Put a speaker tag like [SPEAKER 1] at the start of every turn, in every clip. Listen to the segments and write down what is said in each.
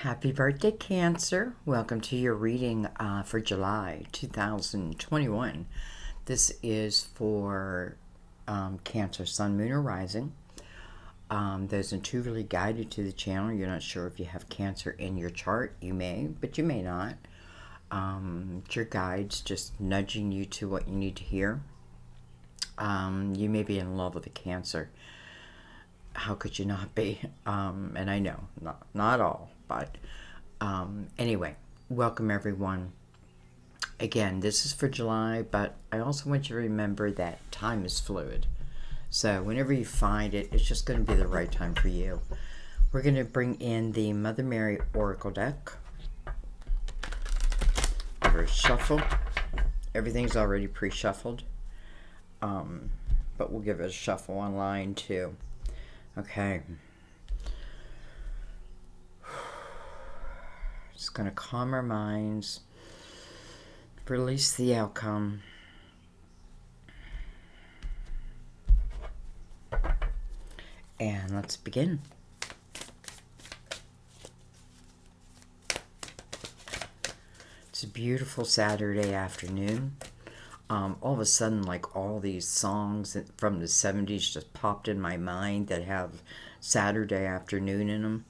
[SPEAKER 1] Happy birthday, Cancer. Welcome to your reading for July 2021. This is for Cancer, Sun, Moon, or Rising. Those intuitively guided to the channel. You're not sure if you have Cancer in your chart. You may, but you may not. It's your guides just nudging you to what you need to hear. You may be in love with a Cancer. How could you not be? And I know, not all, but anyway, welcome everyone. Again, this is for July, but I also want you to remember that time is fluid. So whenever you find it, it's just going to be the right time for you. We're going to bring in the Mother Mary Oracle deck. We're shuffle. Everything's already pre-shuffled. But we'll give it a shuffle online too. Okay. Just going to calm our minds. Release the outcome. And let's begin. It's a beautiful Saturday afternoon. All of a sudden, like all these songs from the 70s just popped in my mind that have Saturday afternoon in them.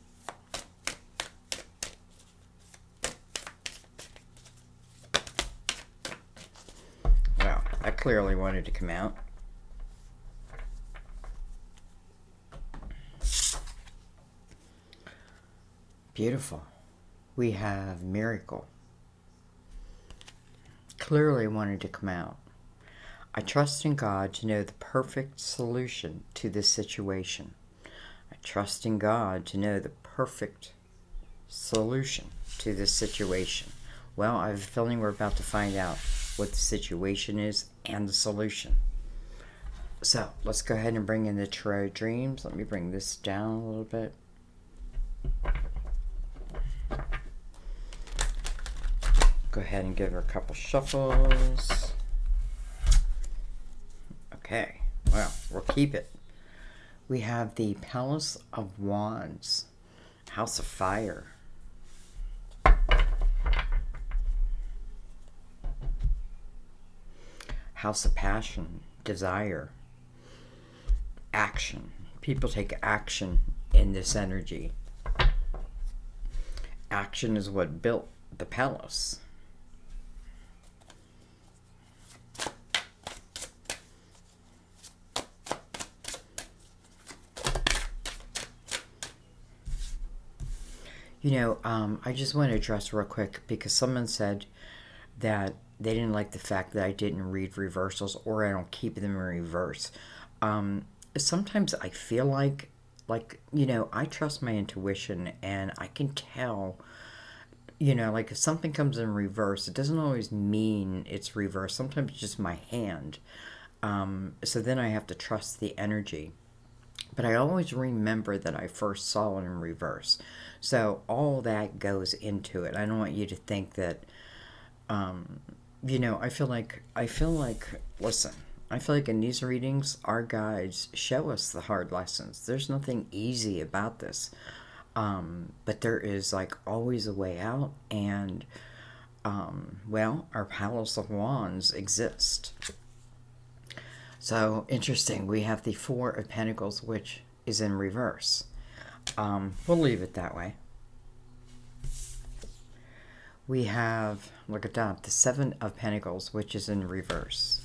[SPEAKER 1] Well, I clearly wanted to come out. Beautiful. We have Miracle. Clearly wanted to come out. I trust in God to know the perfect solution to this situation. I trust in God to know the perfect solution to this situation. Well, I have a feeling we're about to find out what the situation is and the solution. So let's go ahead and bring in the Tarot Dreams. Let me bring this down a little bit. Go ahead and give her a couple shuffles. Okay, well, we'll keep it. We have the Palace of Wands, House of Fire. House of Passion, Desire, Action. People take action in this energy. Action is what built the palace. You know, I just want to address real quick because someone said that they didn't like the fact that I didn't read reversals or I don't keep them in reverse. Sometimes I feel like, you know, I trust my intuition and I can tell, you know, like if something comes in reverse, it doesn't always mean it's reverse. Sometimes it's just my hand. So then I have to trust the energy. But I always remember that I first saw it in reverse. So all that goes into it. I don't want you to think that, you know, I feel like, listen, I feel like in these readings, our guides show us the hard lessons. There's nothing easy about this. But there is like always a way out. And, well, our Palace of Wands exist. So, interesting. We have the Four of Pentacles, which is in reverse. We'll leave it that way. We have, look at that, the Seven of Pentacles, which is in reverse.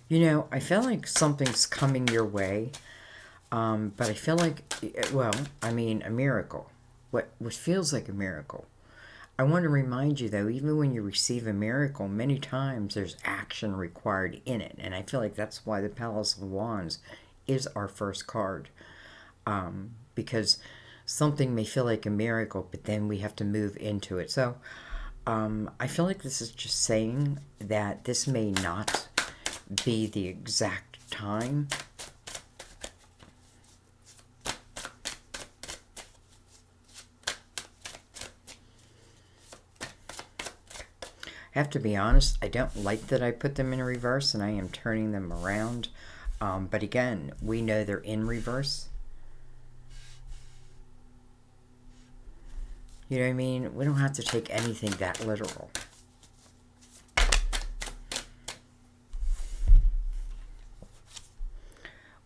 [SPEAKER 1] You know, I feel like something's coming your way. But I feel like, well, I mean, a miracle. What feels like a miracle. I want to remind you, though, even when you receive a miracle, many times there's action required in it. And I feel like that's why the Palace of Wands is our first card. Because something may feel like a miracle, but then we have to move into it. So I feel like this is just saying that this may not be the exact time. have to be honest, I don't like that I put them in reverse and I am turning them around. But again, we know they're in reverse. You know what I mean? We don't have to take anything that literal.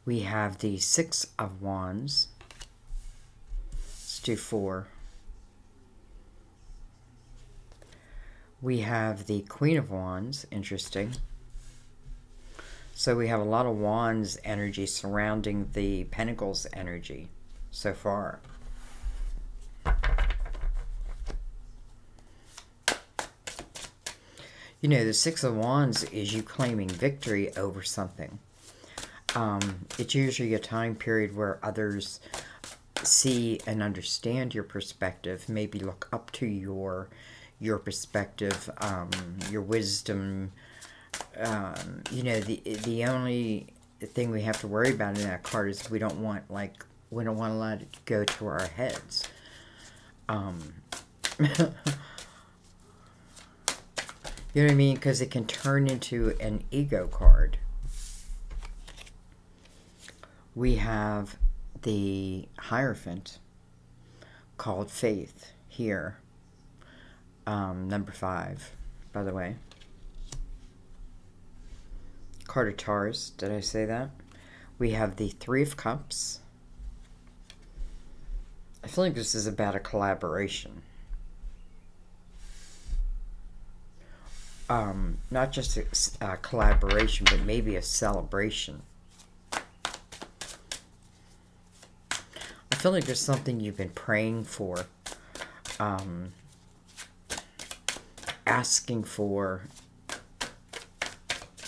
[SPEAKER 1] We have the Six of Wands. Let's do 4. We have the Queen of Wands. Interesting. So we have a lot of Wands energy surrounding the Pentacles energy so far. You know, the Six of Wands is you claiming victory over something. It's usually a time period where others see and understand your perspective, maybe look up to your perspective, your wisdom. You know, the only thing we have to worry about in that card is we don't want to let it go to our heads. You know what I mean? Because it can turn into an ego card. We have the Hierophant called Faith here. Number 5, by the way. Card of Taurus, did I say that? We have the Three of Cups. I feel like this is about a collaboration. Not just a collaboration, but maybe a celebration. I feel like there's something you've been praying for, asking for,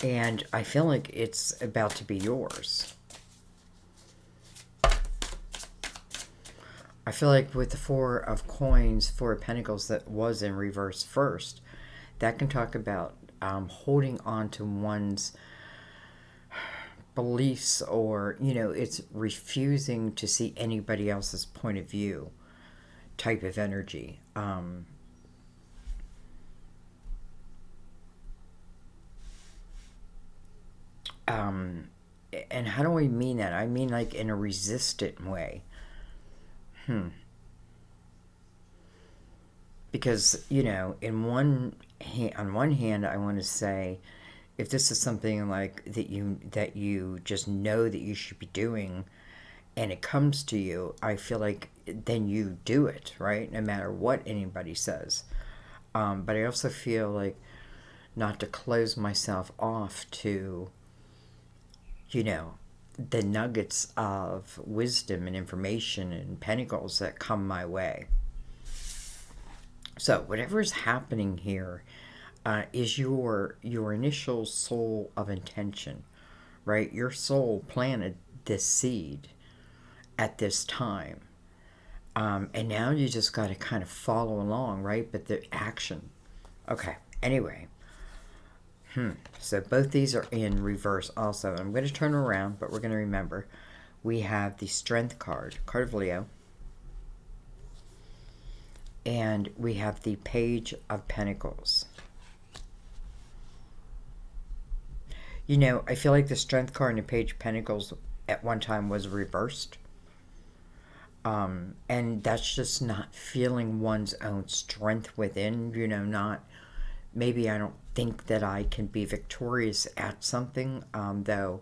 [SPEAKER 1] and I feel like it's about to be yours. I feel like with the Four of Coins, Four of Pentacles that was in reverse first, that can talk about holding on to one's beliefs, or, you know, it's refusing to see anybody else's point of view type of energy. And how do I mean that? I mean like in a resistant way. Because, you know, on one hand, I want to say, if this is something like that you just know that you should be doing, and it comes to you, I feel like then you do it, right? No matter what anybody says. But I also feel like not to close myself off to, you know, the nuggets of wisdom and information and pentacles that come my way. So whatever is happening here is your initial soul of intention, right? Your soul planted this seed at this time. And now you just got to kind of follow along, right? But the action. Okay, anyway. So both these are in reverse also. I'm going to turn around, but we're going to remember. We have the Strength card, card of Leo. And we have the Page of Pentacles. You know, I feel like the Strength card and the Page of Pentacles at one time was reversed. And that's just not feeling one's own strength within, you know, not, maybe I don't think that I can be victorious at something, though,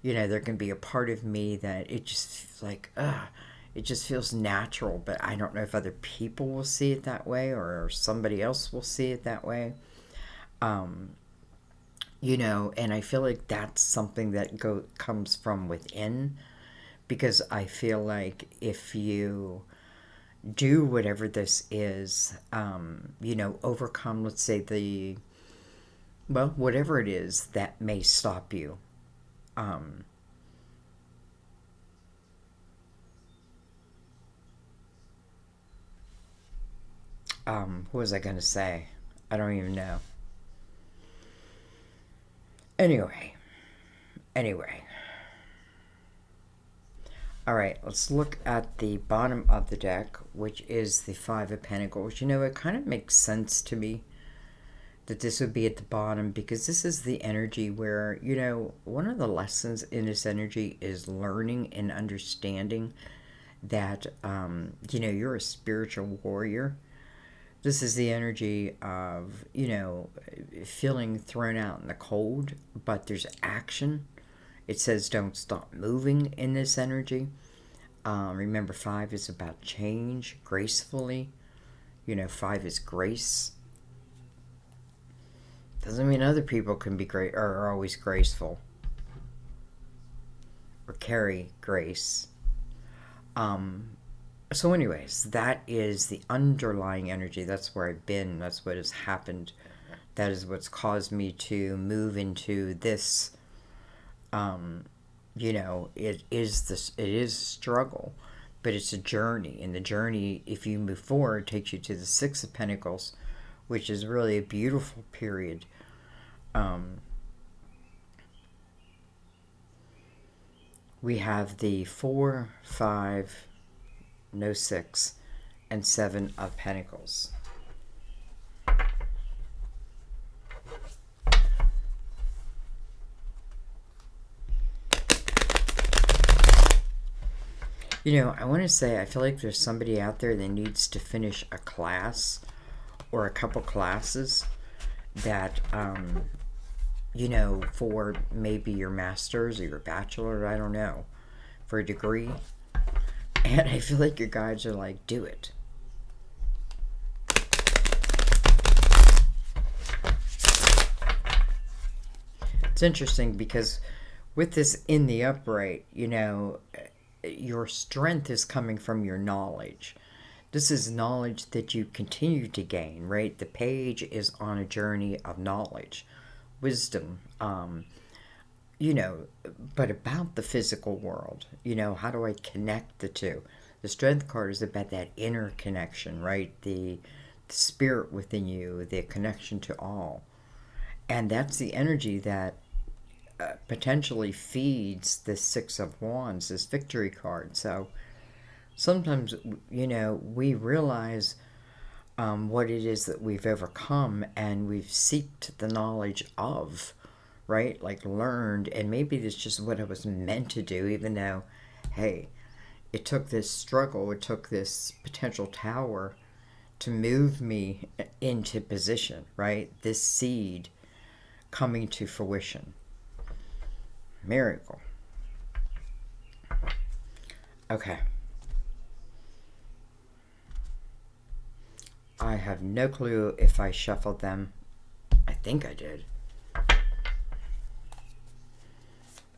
[SPEAKER 1] you know, there can be a part of me that it just like, it just feels natural, but I don't know if other people will see it that way or somebody else will see it that way. You know, and I feel like that's something that comes from within, because I feel like if you do whatever this is, you know, overcome, let's say whatever it is that may stop you. What was I going to say? I don't even know. Anyway. Alright, let's look at the bottom of the deck, which is the Five of Pentacles. You know, it kind of makes sense to me that this would be at the bottom, because this is the energy where, one of the lessons in this energy is learning and understanding that, you're a spiritual warrior. This is the energy of, feeling thrown out in the cold, but there's action. It says don't stop moving in this energy. Remember, 5 is about change gracefully. 5 is grace. Doesn't mean other people can be great or are always graceful or carry grace. So anyways, that is the underlying energy. That's where I've been. That's what has happened. That is what's caused me to move into this. It is struggle, but it's a journey. And the journey, if you move forward, takes you to the 6 of Pentacles, which is really a beautiful period. We have the 4, 5, no 6, and 7 of Pentacles. I want to say, I feel like there's somebody out there that needs to finish a class or a couple classes that, for maybe your master's or your bachelor, I don't know, for a degree. And I feel like your guides are like, do it. It's interesting because with this in the upright, your strength is coming from your knowledge. This is knowledge that you continue to gain, right? The page is on a journey of knowledge, wisdom, but about the physical world. How do I connect the two? The strength card is about that inner connection, right? The spirit within you, the connection to all. And that's the energy that potentially feeds the 6 of Wands, this victory card. So sometimes, we realize what it is that we've overcome, and we've seeked the knowledge of, right? Like learned, and maybe it's just what I was meant to do, even though, hey, it took this struggle, it took this potential tower to move me into position, right? This seed coming to fruition. Miracle. Okay. I have no clue if I shuffled them. I think I did.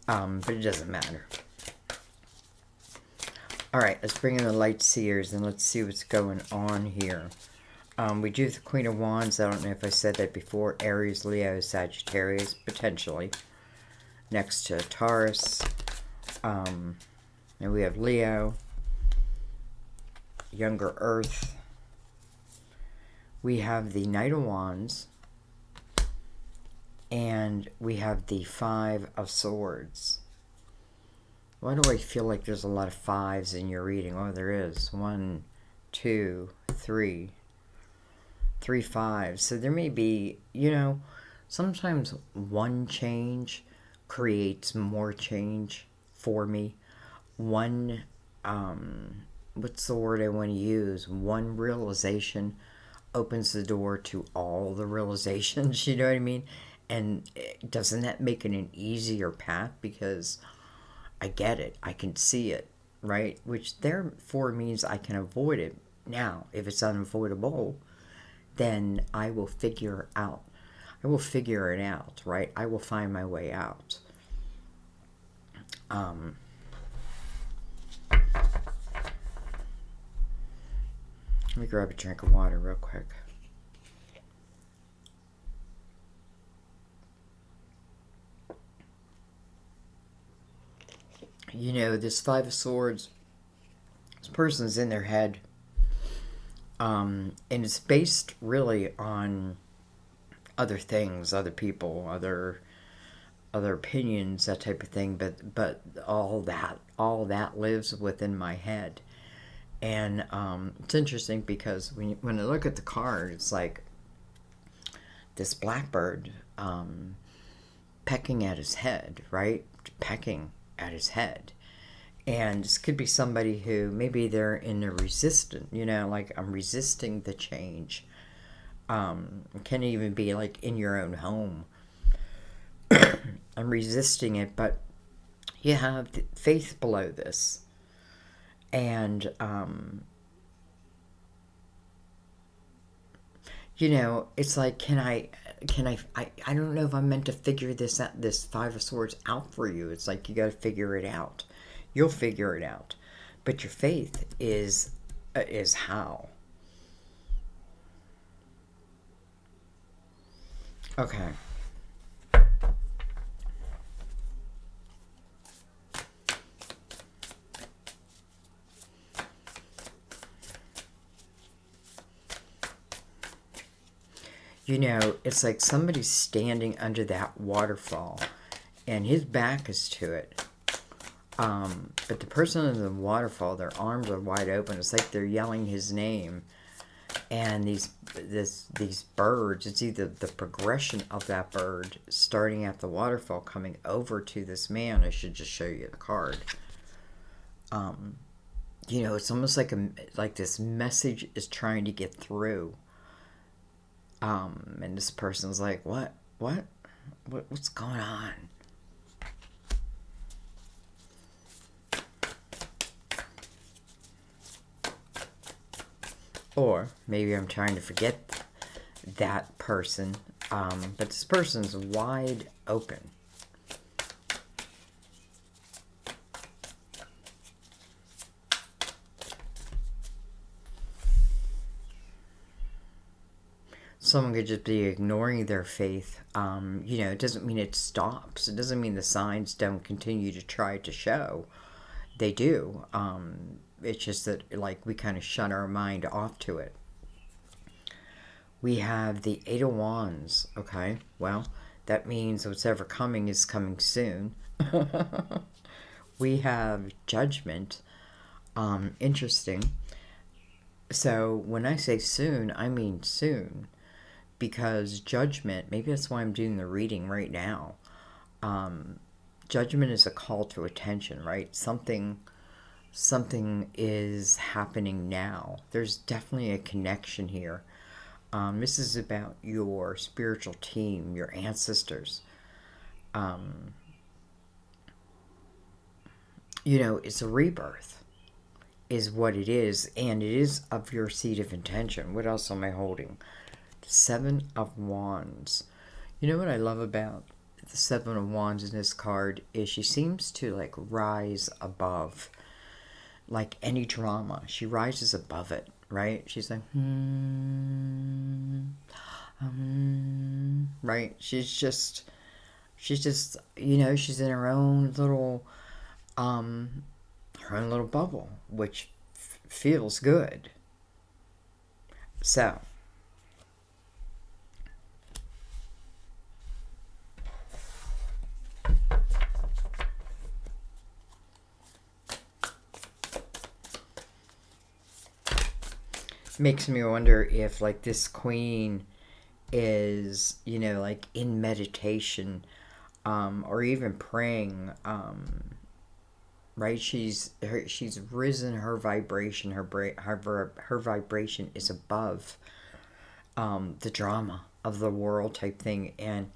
[SPEAKER 1] But it doesn't matter. Alright, let's bring in the Light Seers and let's see what's going on here. We do have the Queen of Wands. I don't know if I said that before. Aries, Leo, Sagittarius, potentially. Next to Taurus. And we have Leo. Younger Earth. We have the Knight of Wands. And we have the 5 of Swords. Why do I feel like there's a lot of 5s in your reading? Oh, there is. 1, 2, 3. 3 5s. So there may be, sometimes one change creates more change for me. One, what's the word I want to use? One realization opens the door to all the realizations, you know what I mean? And doesn't that make it an easier path? Because I get it. I can see it, right? Which therefore means I can avoid it. Now, if it's unavoidable, then I will figure it out, right? I will find my way out. Let me grab a drink of water real quick. This 5 of Swords, this person's in their head. And it's based really on other things, other people, other opinions, that type of thing. But all that lives within my head. And it's interesting because when I look at the card, it's like this blackbird pecking at his head, right? Pecking at his head. And this could be somebody who maybe they're in a resistant, like I'm resisting the change. It can even be like in your own home. I'm resisting it, but you have faith below this. And, it's like, I don't know if I'm meant to figure this Five of Swords out for you. It's like, you got to figure it out. You'll figure it out. But your faith is how. Okay. It's like somebody's standing under that waterfall and his back is to it. But the person in the waterfall, their arms are wide open. It's like they're yelling his name. And these birds, it's either the progression of that bird starting at the waterfall coming over to this man. I should just show you the card. It's almost like this message is trying to get through. And this person's like, what's going on? Or maybe I'm trying to forget that person, but this person's wide open. Someone could just be ignoring their faith. It doesn't mean it stops. It doesn't mean the signs don't continue to try to show. They do. It's just that, like, we kind of shut our mind off to it. We have the Eight of Wands. Okay, well, that means what's ever coming is coming soon. We have Judgment. Interesting. So when I say soon, I mean soon. Because Judgment, maybe that's why I'm doing the reading right now. Judgment is a call to attention, right? Something is happening now. There's definitely a connection here. This is about your spiritual team, your ancestors. It's a rebirth is what it is, and it is of your seed of intention. What else am I holding? Seven of Wands. You know what I love about the Seven of Wands in this card is she seems to like rise above like any drama. She rises above it, right? She's like, right? She's just, she's in her own little, bubble, which feels good. So, makes me wonder if like this queen is like in meditation or even praying, right? She's risen her vibration. Her vibration is above the drama of the world type thing, and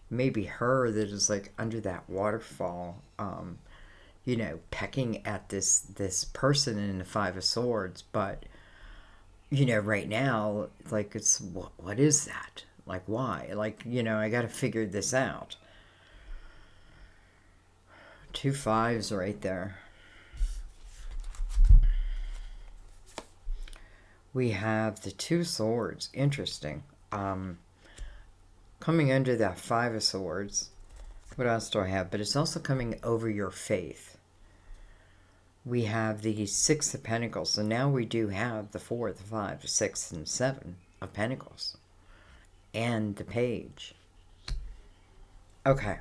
[SPEAKER 1] maybe her that is like under that waterfall, pecking at this person in the Five of Swords. But right now, like, it's, what is that? Like, why? Like, I got to figure this out. 2 5s right there. We have the 2 swords. Interesting. Coming under that 5 of swords. What else do I have? But it's also coming over your faith. We have the 6 of Pentacles. So now we do have the 4, the 5, the 6, and 7 of Pentacles. And the Page. Okay.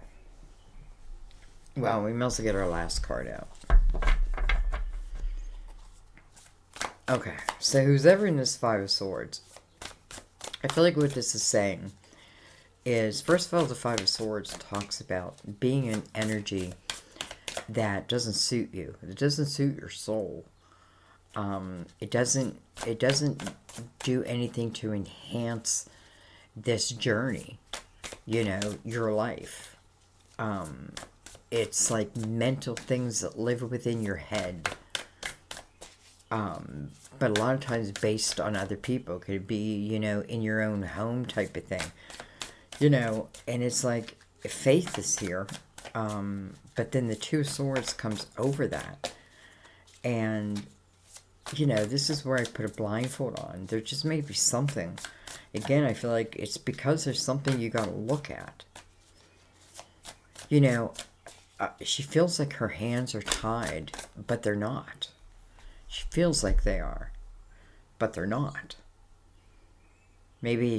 [SPEAKER 1] Well, we must get our last card out. Okay. So who's ever in this 5 of Swords, I feel like what this is saying is, first of all, the Five of Swords talks about being an energy that doesn't suit you. It doesn't suit your soul. It doesn't. It doesn't do anything to enhance this journey. You know, your life. It's like mental things that live within your head. But a lot of times based on other people. Could be, you know, in your own home type of thing. You know, and it's like faith is here. But then the Two of Swords comes over that. And, you know, this is where I put a blindfold on. There just may be something. Again, I feel like it's because there's something you got to look at. You know, she feels like her hands are tied, but they're not. She feels like they are, but they're not. He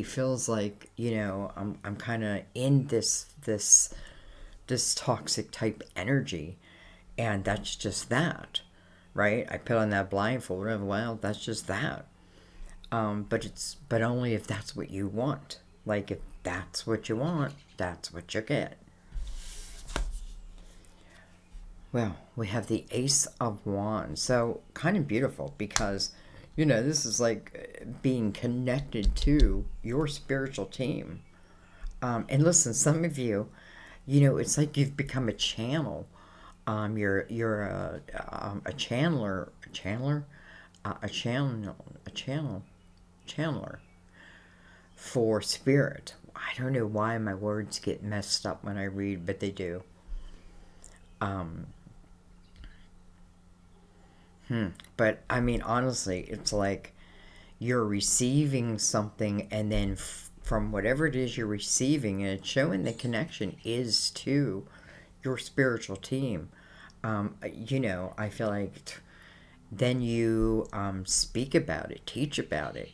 [SPEAKER 1] feels like, you know, I'm kind of in this toxic type energy, and that's just that, right? I put on that blindfold, and well, that's just that. But only if that's what you want. Like, if that's what you want, that's what you get. Well, we have the Ace of Wands. So, kind of beautiful because, you know, this is like being connected to your spiritual team. And listen, some of you, you know, it's like you've become a channel. You're a channeler, a channeler for spirit. I don't know why my words get messed up when I read, but they do. Um, But I mean, honestly, it's like you're receiving something, and then from whatever it is you're receiving, and it's showing the connection is to your spiritual team. You know, I feel like then you speak about it, teach about it.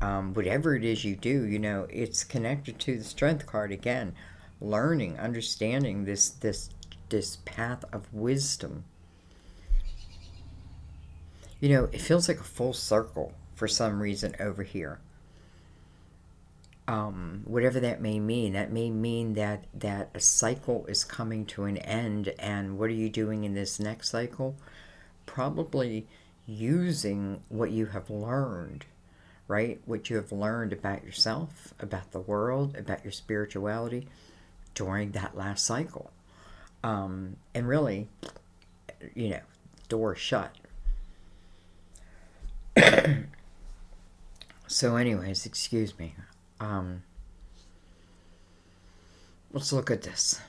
[SPEAKER 1] Whatever it is you do, you know, it's connected to the Strength card again. Learning, understanding this path of wisdom. You know, it feels like a full circle for some reason over here. Whatever that may mean, that may mean that a cycle is coming to an end, and what are you doing in this next cycle? Probably using what you have learned, right? What you have learned about yourself, about the world, about your spirituality during that last cycle. And really, you know, door shut. So, anyways, excuse me. Um, let's look at this.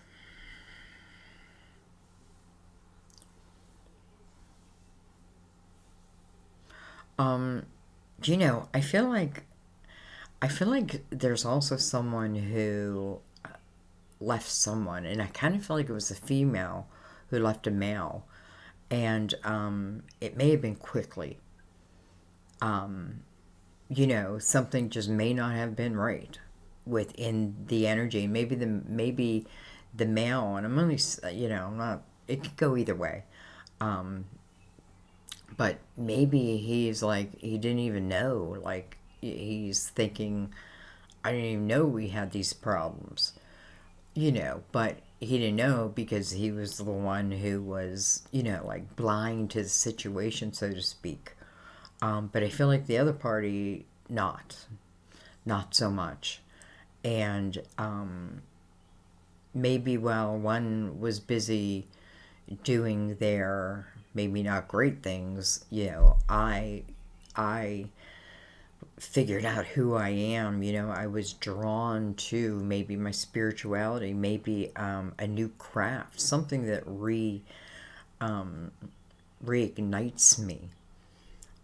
[SPEAKER 1] Um, you know, I feel like there's also someone who left someone, and I kind of feel like it was a female who left a male, and it may have been quickly. Um, you know, something just may not have been right within the energy. Maybe the male, and I'm only, you know, I'm not. It could go either way. Um, but maybe he's like he didn't even know. Like he's thinking, I didn't even know we had these problems. You know, but he didn't know because he was the one who was, you know, like blind to the situation, so to speak. But I feel like the other party, not so much. And maybe while one was busy doing their maybe not great things, you know, I figured out who I am. You know, I was drawn to maybe my spirituality, maybe a new craft, something that um, reignites me,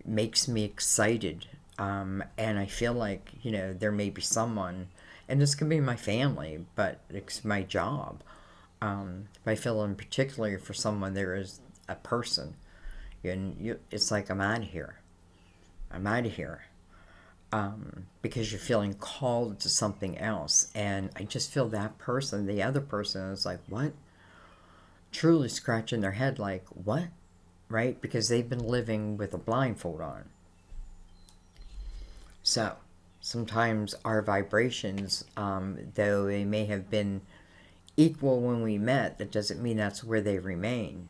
[SPEAKER 1] makes me excited. And I feel like, you know, there may be someone, and this could be my family, but it's my job. But I feel in particular for someone, there is a person, and it's like, I'm out of here. I'm out of here. Because you're feeling called to something else. And I just feel that person, the other person, is like, what? Truly scratching their head, like, what? Right? Because they've been living with a blindfold on. So, Sometimes our vibrations, though they may have been equal when we met, that doesn't mean that's where they remain.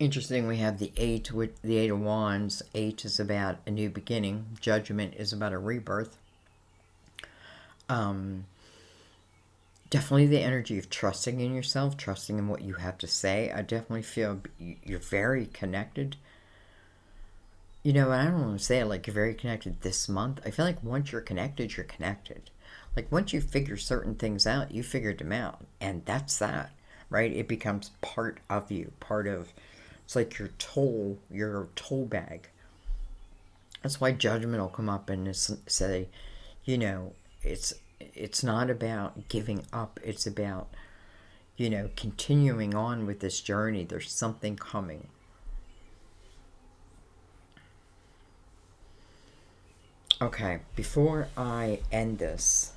[SPEAKER 1] Interesting, we have the Eight, with the Eight of Wands. Eight is about a new beginning. Judgment is about a rebirth. Definitely the energy of trusting in yourself, trusting in what you have to say. I definitely feel you're very connected. You know, I don't want to say it like you're very connected this month. I feel like once you're connected, you're connected. Like once you figure certain things out, you figured them out. And that's that, right? It becomes part of you, part of, it's like your toll bag. That's why judgment will come up and say, you know, it's not about giving up. It's about, you know, continuing on with this journey. There's something coming. Okay, before I end this,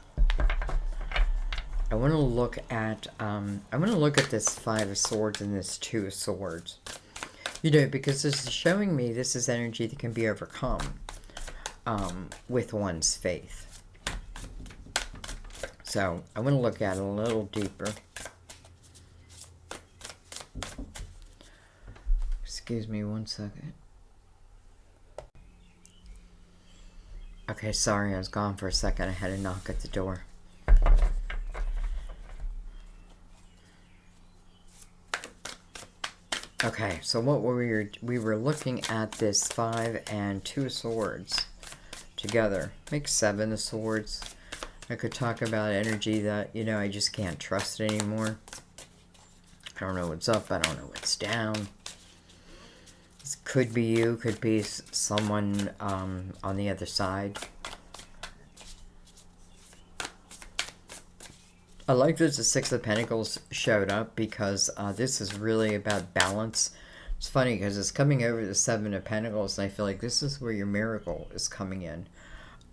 [SPEAKER 1] I want to look at this Five of Swords and this Two of Swords. You know, because this is showing me this is energy that can be overcome with one's faith. So I want to look at it a little deeper. Excuse me one second. Okay, sorry, I was gone for a second. I had a knock at the door. Okay, so what we were looking at this Five and Two of Swords together. Makes Seven of Swords. I could talk about energy that, you know, I just can't trust anymore. I don't know what's up. I don't know what's down. This could be you. Could be someone on the other side. I like that the Six of Pentacles showed up because this is really about balance. It's funny because it's coming over the Seven of Pentacles, and I feel like this is where your miracle is coming in.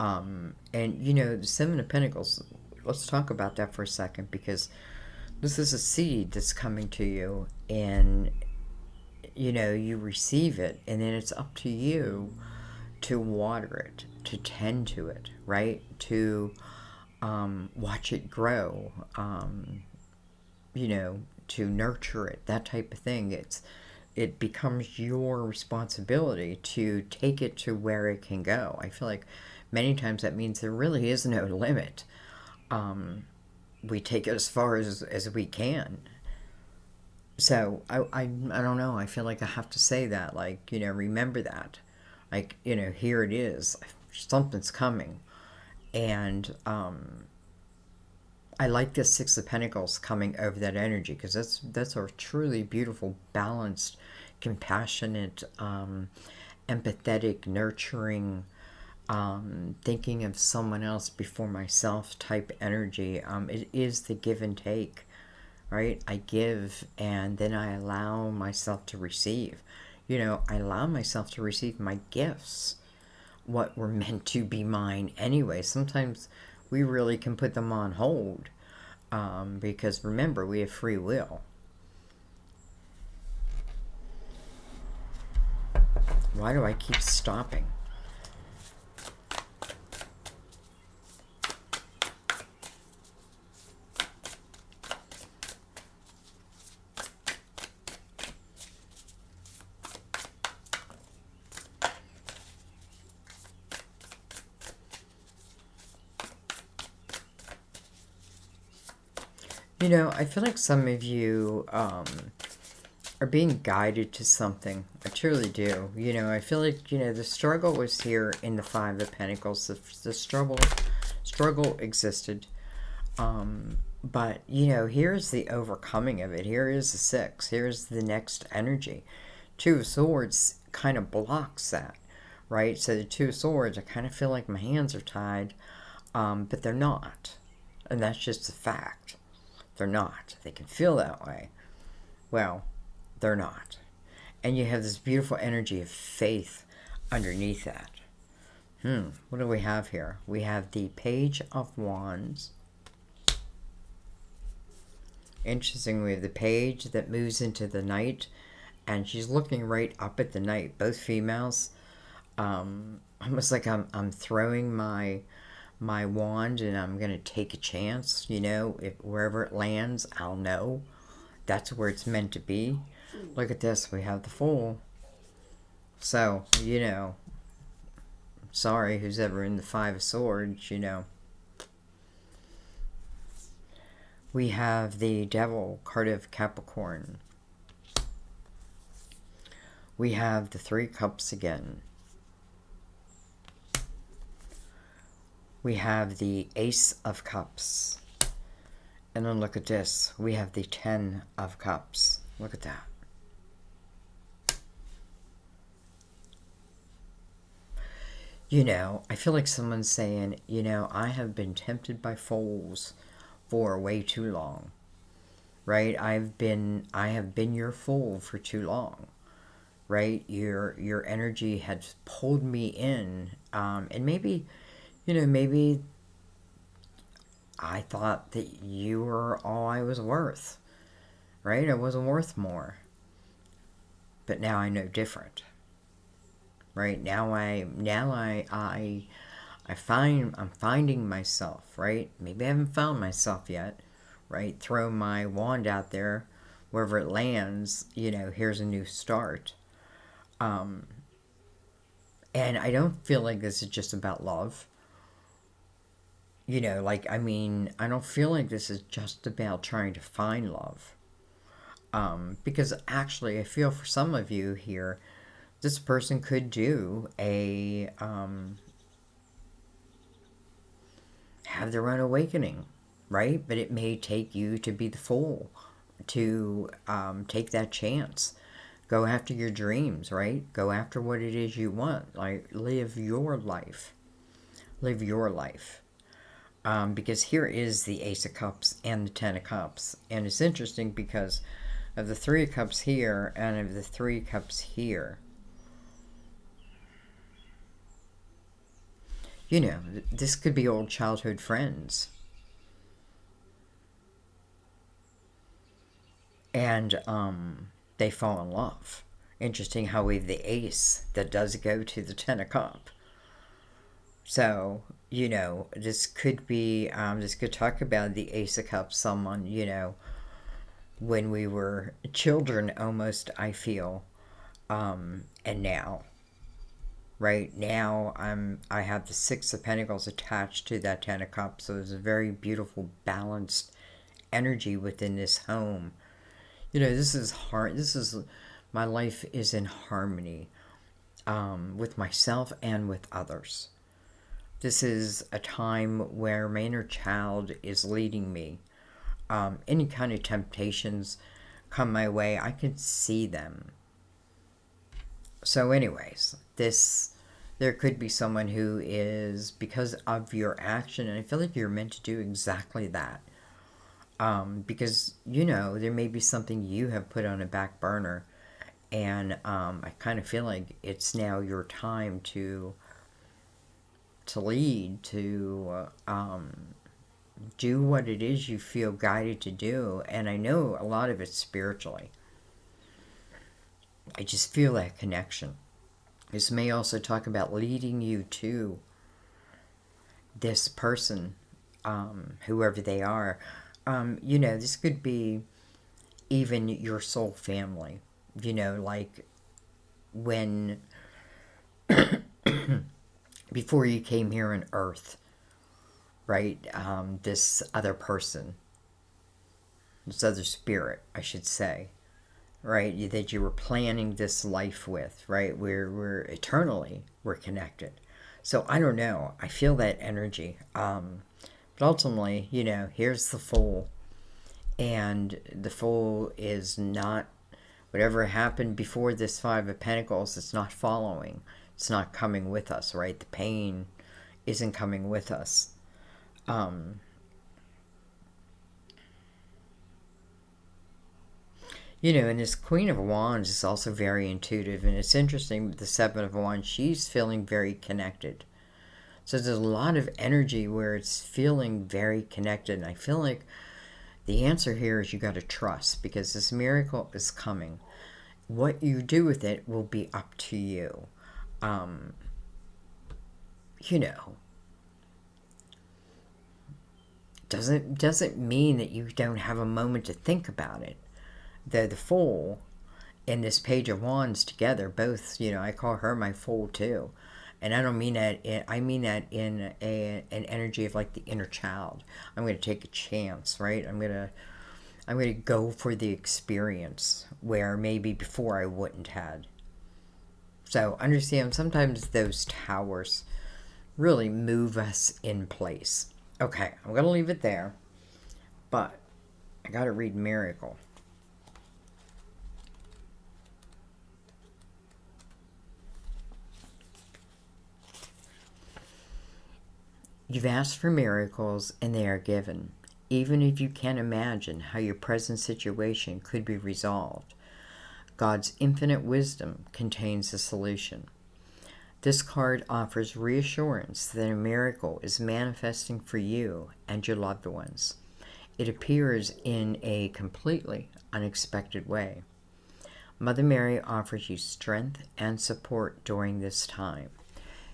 [SPEAKER 1] And, you know, the Seven of Pentacles, let's talk about that for a second, because this is a seed that's coming to you, and, you know, you receive it, and then it's up to you to water it, to tend to it, right? To watch it grow, you know, to nurture it, that type of thing. It becomes your responsibility to take it to where it can go. I feel like many times that means there really is no limit. We take it as far as we can. So I don't know. I feel like I have to say that. Like, you know, remember that. Like, you know, here it is. Something's coming. And I like this Six of Pentacles coming over that energy, because that's a truly beautiful, balanced, compassionate, empathetic, nurturing, thinking of someone else before myself type energy. It is the give and take, right? I give, and then I allow myself to receive. You know, I allow myself to receive my gifts, what were meant to be mine anyway. Sometimes we really can put them on hold, because remember, we have free will. Why do I keep stopping? You know, I feel like some of you are being guided to something. I truly do. You know, I feel like, you know, the struggle was here in the Five of Pentacles. The struggle existed. But, you know, here's the overcoming of it. Here is the Six. Here's the next energy. Two of Swords kind of blocks that, right? So the Two of Swords, I kind of feel like my hands are tied, but they're not. And that's just a fact. They're not. They can feel that way. Well, they're not. And you have this beautiful energy of faith underneath that. What do we have here? We have the Page of Wands. Interesting, we have the Page that moves into the night, and she's looking right up at the knight, both females. Almost like I'm throwing my wand and I'm gonna take a chance. If wherever it lands, I'll know that's where it's meant to be. Look at this, we have the Fool. So, sorry who's ever in the Five of Swords. We have the Devil, card of Capricorn. We have the Three Cups again. We have the Ace of Cups. And then look at this. We have the Ten of Cups. Look at that. I feel like someone's saying, I have been tempted by fools for way too long. Right? I have been your fool for too long. Right? Your energy has pulled me in. And maybe I thought that you were all I was worth. Right? I wasn't worth more. But now I know different. Right? I'm finding myself, right? Maybe I haven't found myself yet, right? Throw my wand out there, wherever it lands, here's a new start. And I don't feel like this is just about love. I don't feel like this is just about trying to find love. Because actually, I feel for some of you here, this person could do have their own awakening, right? But it may take you to be the Fool, to take that chance. Go after your dreams, right? Go after what it is you want. Like, live your life. Live your life. Because here is the Ace of Cups and the Ten of Cups. And it's interesting because of the Three of Cups here and of the Three of Cups here. This could be old childhood friends. And they fall in love. Interesting how we have the Ace that does go to the Ten of Cups. So, this could be, this could talk about the Ace of Cups, someone, when we were children almost, I feel, and now. Right now, I have the Six of Pentacles attached to that Ten of Cups, so there's a very beautiful, balanced energy within this home. This is hard. My life is in harmony with myself and with others. This is a time where my inner child is leading me. Any kind of temptations come my way, I can see them. So anyways, there could be someone who is, because of your action, and I feel like you're meant to do exactly that. Because, there may be something you have put on a back burner, and I kind of feel like it's now your time to lead, to do what it is you feel guided to do. And I know a lot of it's spiritually. I just feel that connection. This may also talk about leading you to this person, whoever they are. This could be even your soul family. Like when before you came here on Earth, right? This other person, this other spirit, I should say, right? That you were planning this life with, right? We're eternally, we're connected. So I don't know. I feel that energy. But ultimately, here's the Fool. And the Fool is not, whatever happened before this Five of Pentacles, it's not following. It's not coming with us, right? The pain isn't coming with us. And this Queen of Wands is also very intuitive. And it's interesting, with the Seven of Wands, she's feeling very connected. So there's a lot of energy where it's feeling very connected. And I feel like the answer here is you got to trust, because this miracle is coming. What you do with it will be up to you. Um, you know, doesn't mean that you don't have a moment to think about it. The Fool and this Page of Wands together, both, I call her my Fool too. And I don't mean that, I mean that in an energy of like the inner child. I'm going to take a chance, right? I'm going to go for the experience where maybe before I wouldn't had. So understand, sometimes those towers really move us in place. Okay, I'm going to leave it there, but I got to read Miracle. You've asked for miracles and they are given, even if you can't imagine how your present situation could be resolved. God's infinite wisdom contains the solution. This card offers reassurance that a miracle is manifesting for you and your loved ones. It appears in a completely unexpected way. Mother Mary offers you strength and support during this time.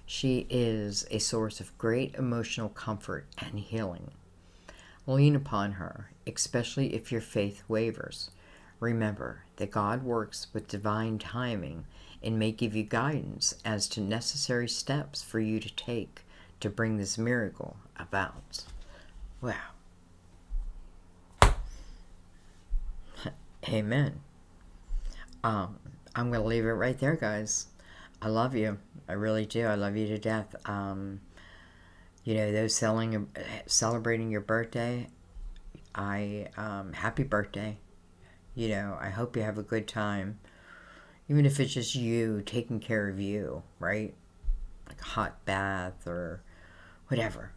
[SPEAKER 1] She is a source of great emotional comfort and healing. Lean upon her, especially if your faith wavers. Remember that God works with divine timing and may give you guidance as to necessary steps for you to take to bring this miracle about. Wow. Amen. I'm going to leave it right there, guys. I love you. I really do. I love you to death. Those celebrating your birthday, happy birthday. I hope you have a good time. Even if it's just you taking care of you, right? Like a hot bath or whatever.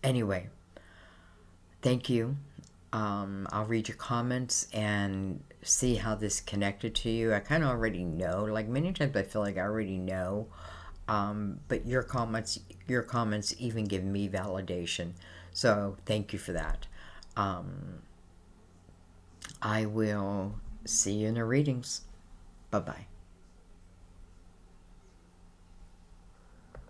[SPEAKER 1] Anyway, thank you. I'll read your comments and see how this connected to you. I kind of already know. Like many times, I feel like I already know. But your comments even give me validation. So thank you for that. I will see you in the readings. Bye bye.